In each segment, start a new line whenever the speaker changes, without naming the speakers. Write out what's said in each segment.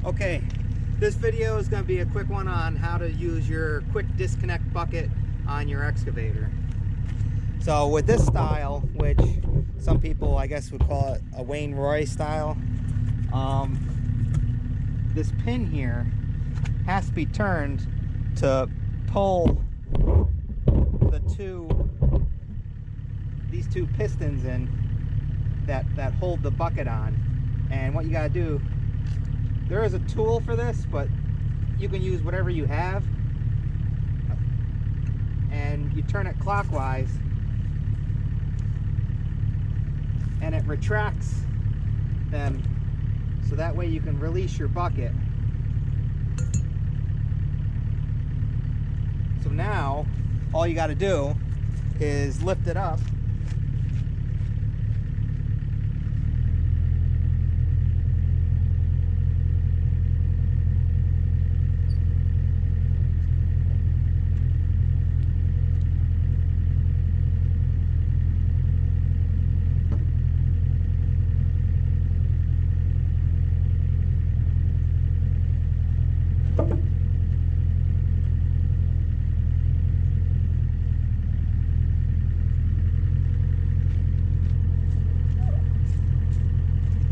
Okay, this video is going to be a quick one on how to use your quick disconnect bucket on your excavator. So with this style, which some people I guess would call it a Wayne Roy style, this pin here has to be turned to pull these two pistons in that hold the bucket on. And what you got to do, there is a tool for this, but you can use whatever you have, and you turn it clockwise and it retracts them, so that way you can release your bucket. So now all you got to do is lift it up .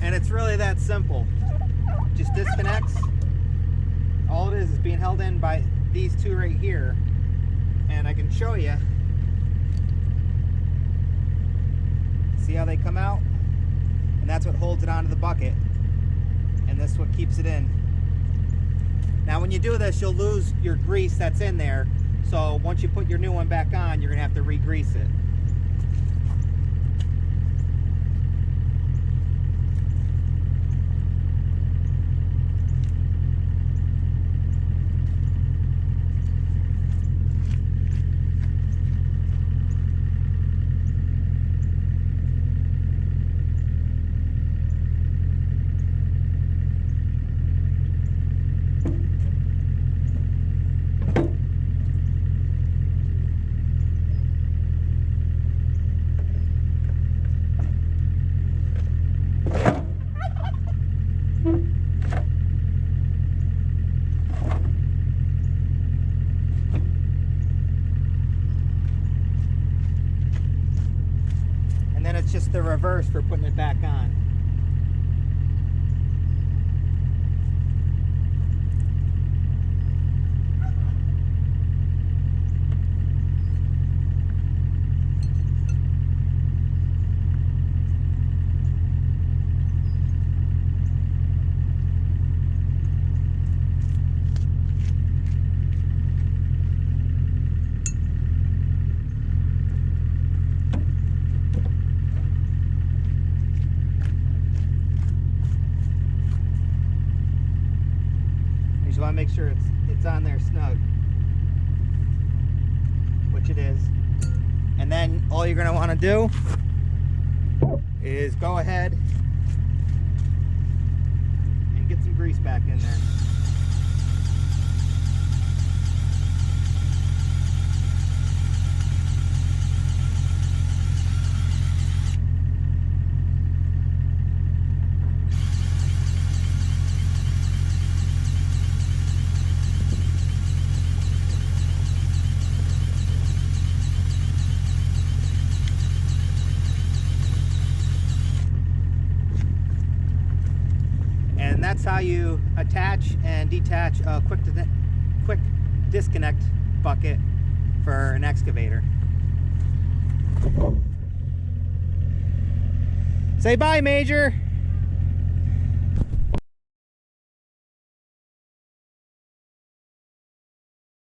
And it's really that simple. Just disconnects. All it is being held in by these two right here. And I can show you. See how they come out? And that's what holds it onto the bucket. And this is what keeps it in. Now when you do this, you'll lose your grease that's in there. So once you put your new one back on, you're gonna have to re-grease it. And then it's just the reverse for putting it back on. You just want to make sure it's on there snug, which it is. And then all you're going to want to do is go ahead and get some grease back in there. And that's how you attach and detach a quick disconnect bucket for an excavator. Say bye, Major.